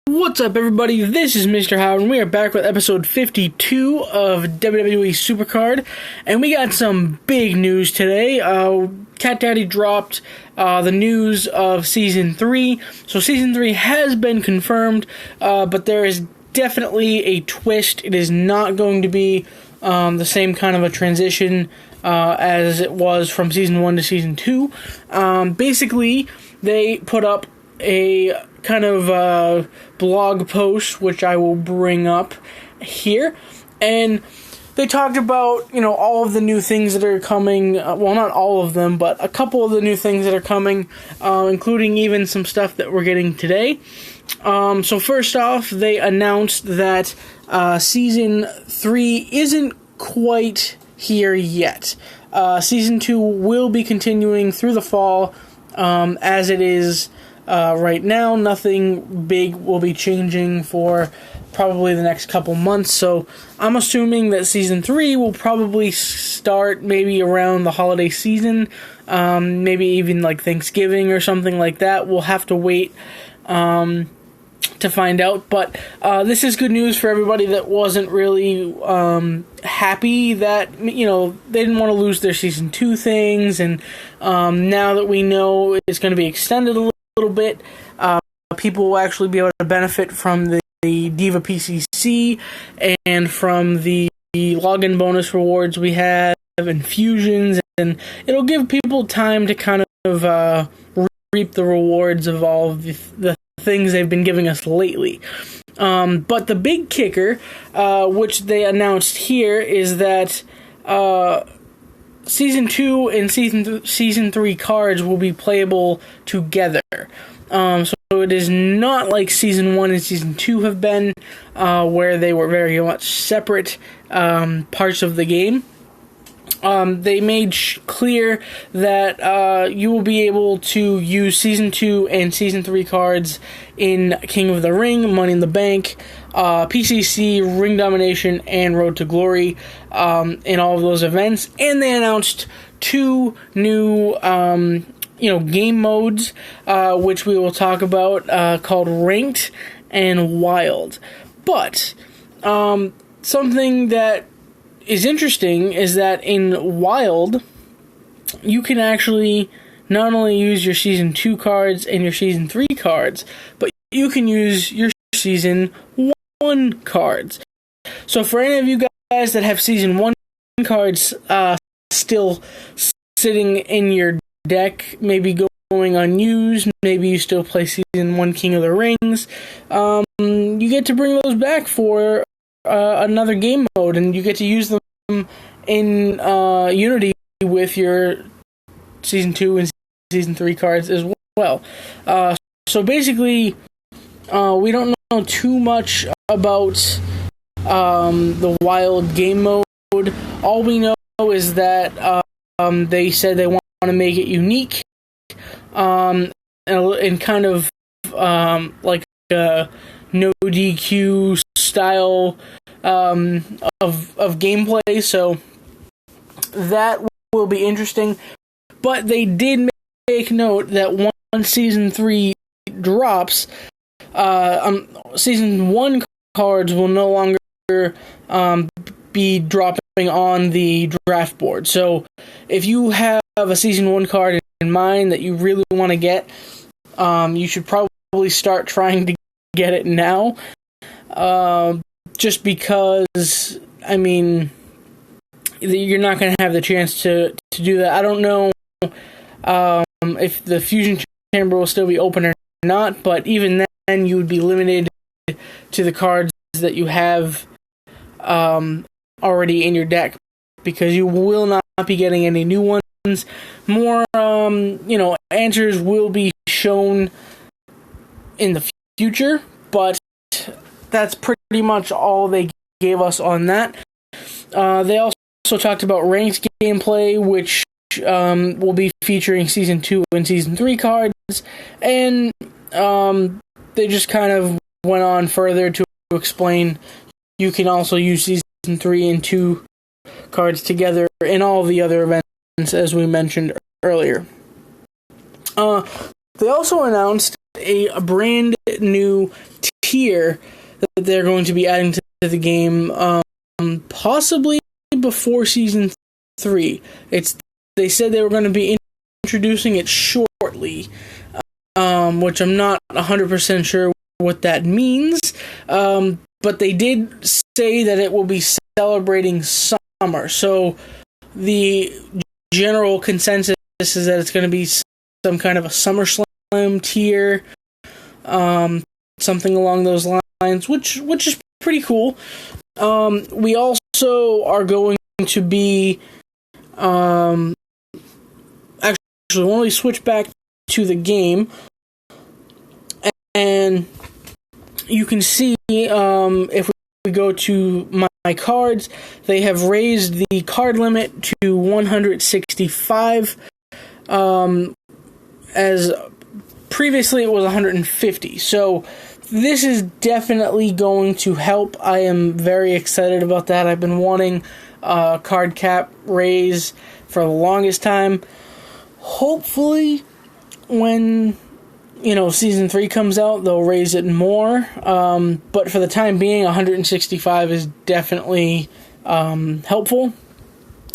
What's up, everybody? This is Mr. Howard, and we are back with episode 52 of WWE Supercard, and we got some big news today. Cat Daddy dropped the news of Season 3, so Season 3 has been confirmed, but there is definitely a twist. It is not going to be the same kind of a transition as it was from Season 1 to Season 2. Basically, they put up a kind of blog post, which I will bring up here, and they talked about, all of the new things that are coming, well, not all of them, but a couple of the new things that are coming, including even some stuff that we're getting today. So first off, they announced that Season 3 isn't quite here yet. Season 2 will be continuing through the fall, as it is right now. Nothing big will be changing for probably the next couple months, so I'm assuming that Season 3 will probably start maybe around the holiday season, maybe even like Thanksgiving or something like that. We'll have to wait to find out, but this is good news for everybody that wasn't really happy that, they didn't want to lose their Season 2 things, and now that we know it's going to be extended a little bit, people will actually be able to benefit from the Diva PCC and from the login bonus rewards we have and fusions, and it'll give people time to kind of reap the rewards of all of the things they've been giving us lately. But the big kicker, which they announced here, is that Season 2 and Season 3 cards will be playable together. So it is not like Season 1 and Season 2 have been, where they were very much separate parts of the game. They made clear that you will be able to use Season 2 and Season 3 cards in King of the Ring, Money in the Bank, PCC, Ring Domination, and Road to Glory in all of those events. And they announced two new game modes, which we will talk about, called Ranked and Wild. But something that is interesting is that in Wild, you can actually not only use your Season 2 cards and your Season 3 cards, but you can use your Season 1 cards. So for any of you guys that have Season 1 cards still sitting in your deck, maybe going unused, maybe you still play Season 1 King of the Rings, you get to bring those back for another game mode, and you get to use them in Unity with your Season 2 and Season 3 cards as well. So basically, we don't know too much about the Wild game mode. All we know is that they said they want to make it unique, and kind of like a no DQ style of gameplay, so that will be interesting. But they did make note that once Season 3 drops, Season 1 cards will no longer be dropping on the draft board. So if you have a Season 1 card in mind that you really want to get, you should probably start trying to get it now, just because, you're not going to have the chance to do that. I don't know if the Fusion Chamber will still be open or not, but even then you would be limited to the cards that you have already in your deck, because you will not be getting any new ones. More, answers will be shown in the future, but that's pretty much all they gave us on that. They also talked about ranked gameplay, which will be featuring Season 2 and Season 3 cards, and they just kind of went on further to explain you can also use Season 3 and 2 cards together in all the other events, as we mentioned earlier. They also announced a brand new tier that they're going to be adding to the game, possibly before Season 3. They said they were going to be introducing it shortly, which I'm not 100% sure what that means, but they did say that it will be celebrating summer. So the general consensus is that it's going to be some kind of a SummerSlam tier, something along those lines, which is pretty cool. We also are going to be actually, when we switch back to the game, and you can see if we go to my cards, they have raised the card limit to 165, as previously it was 150. So this is definitely going to help. I am very excited about that. I've been wanting a card cap raise for the longest time. Hopefully, when Season 3 comes out, they'll raise it more. But for the time being, 165 is definitely helpful.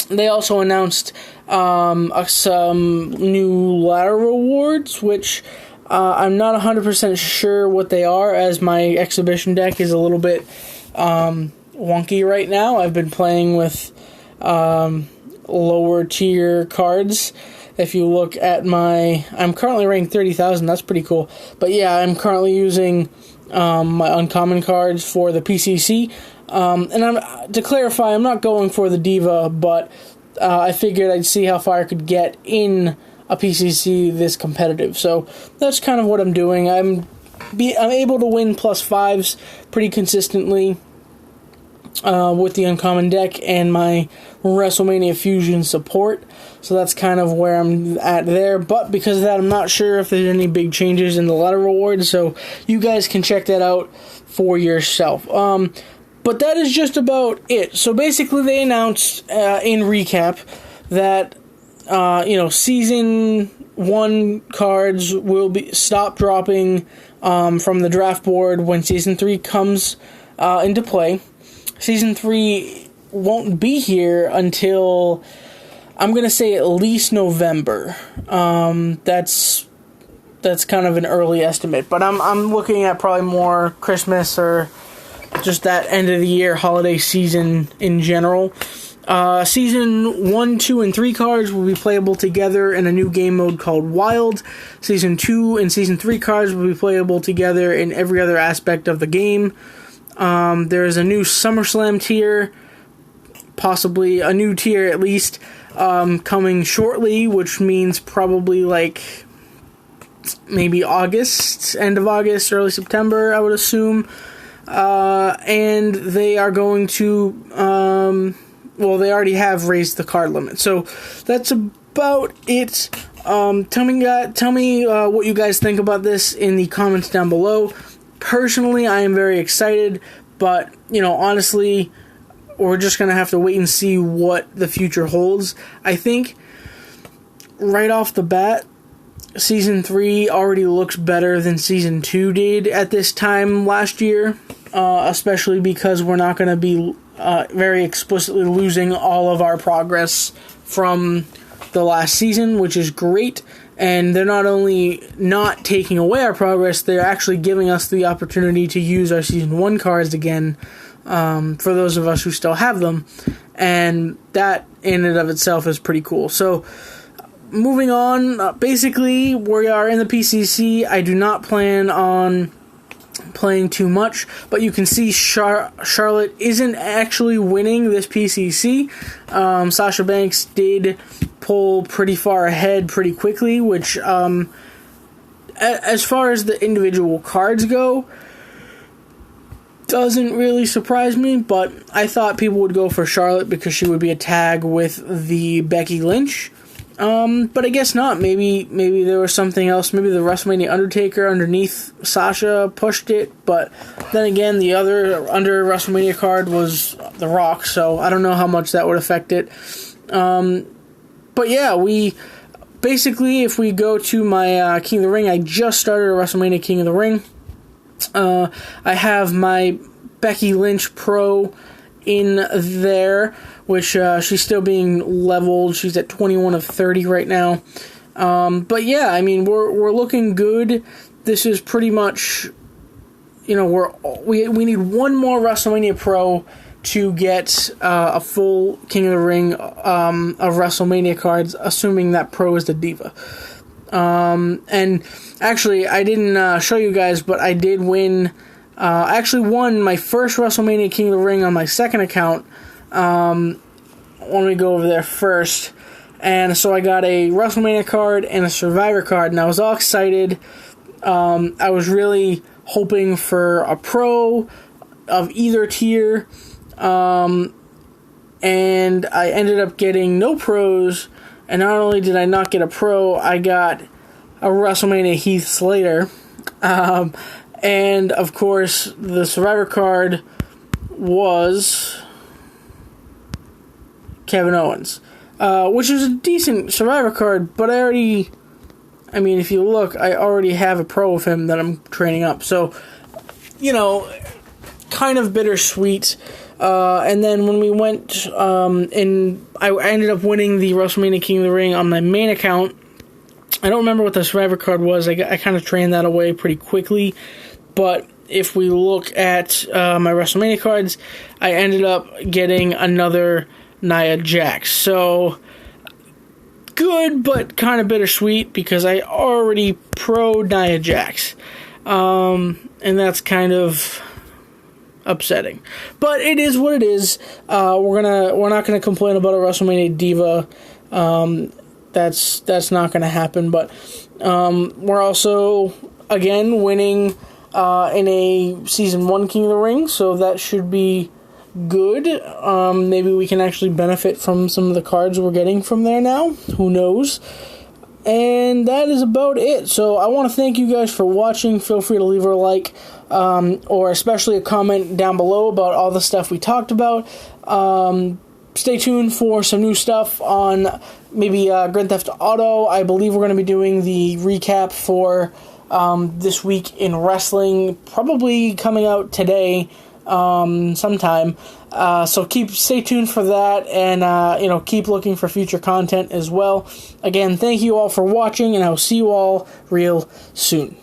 They also announced some new ladder rewards, which I'm not 100% sure what they are, as my exhibition deck is a little bit wonky right now. I've been playing with lower tier cards. If you look at I'm currently ranked 30,000, that's pretty cool. But yeah, I'm currently using my uncommon cards for the PCC. And to clarify, I'm not going for the Diva, but I figured I'd see how far I could get in a PCC this competitive. So that's kind of what I'm doing. I'm able to win +5s pretty consistently with the uncommon deck and my WrestleMania Fusion support. So that's kind of where I'm at there. But because of that, I'm not sure if there's any big changes in the ladder rewards. So you guys can check that out for yourself. But that is just about it. So basically they announced, in recap, that Season 1 cards will stop dropping from the draft board when Season 3 comes into play. Season 3 won't be here until, I'm going to say, at least November. That's kind of an early estimate, but I'm looking at probably more Christmas or just that end of the year holiday season in general. Season 1, 2, and 3 cards will be playable together in a new game mode called Wild. Season 2 and Season 3 cards will be playable together in every other aspect of the game. There is a new SummerSlam tier, possibly a new tier at least, coming shortly, which means probably maybe August, end of August, early September, I would assume. And they are going to, they already have raised the card limit. So that's about it. Tell me what you guys think about this in the comments down below. Personally, I am very excited, but, honestly, we're just going to have to wait and see what the future holds. I think, right off the bat, Season 3 already looks better than Season 2 did at this time last year, especially because we're not going to be very explicitly losing all of our progress from the last season, which is great. And they're not only not taking away our progress, they're actually giving us the opportunity to use our Season 1 cards again, for those of us who still have them. And that, in and of itself, is pretty cool. So, moving on, basically, we are in the PCC. I do not plan on playing too much, but you can see Charlotte isn't actually winning this PCC. Sasha Banks did pull pretty far ahead pretty quickly, which, as far as the individual cards go, doesn't really surprise me, but I thought people would go for Charlotte because she would be a tag with the Becky Lynch. But I guess not. Maybe there was something else. Maybe the WrestleMania Undertaker underneath Sasha pushed it. But then again, the other under WrestleMania card was The Rock, so I don't know how much that would affect it. But yeah, we basically, if we go to my King of the Ring, I just started a WrestleMania King of the Ring. I have my Becky Lynch Pro in there, which she's still being leveled. She's at 21 of 30 right now. But yeah, I mean, we're looking good. This is pretty much, you know, we need one more WrestleMania Pro to get a full King of the Ring of WrestleMania cards, assuming that Pro is the Diva. And actually, I didn't show you guys, but I did win. I actually won my first WrestleMania King of the Ring on my second account. Let me go over there first. And so I got a WrestleMania card and a Survivor card, and I was all excited. I was really hoping for a Pro of either tier. And I ended up getting no Pros, and not only did I not get a Pro, I got a WrestleMania Heath Slater. And, of course, the Survivor card was Kevin Owens, which is a decent Survivor card, but if you look, I already have a Pro of him that I'm training up. So, you know, kind of bittersweet. And then when we went, and I ended up winning the WrestleMania King of the Ring on my main account. I don't remember what the Survivor card was. I kind of trained that away pretty quickly. But if we look at my WrestleMania cards, I ended up getting another Nia Jax. So, good, but kind of bittersweet because I already pro Nia Jax. And that's kind of upsetting. But it is what it is. We're not gonna complain about a WrestleMania Diva. That's not gonna happen. But we're also again winning in a Season 1 King of the Ring, so that should be good. Maybe we can actually benefit from some of the cards we're getting from there now. Who knows? And that is about it. So I want to thank you guys for watching. Feel free to leave a like, or especially a comment down below about all the stuff we talked about. Stay tuned for some new stuff on maybe Grand Theft Auto. I believe we're going to be doing the recap for this week in wrestling, probably coming out today sometime. So stay tuned for that, and keep looking for future content as well. Again, thank you all for watching, and I will see you all real soon.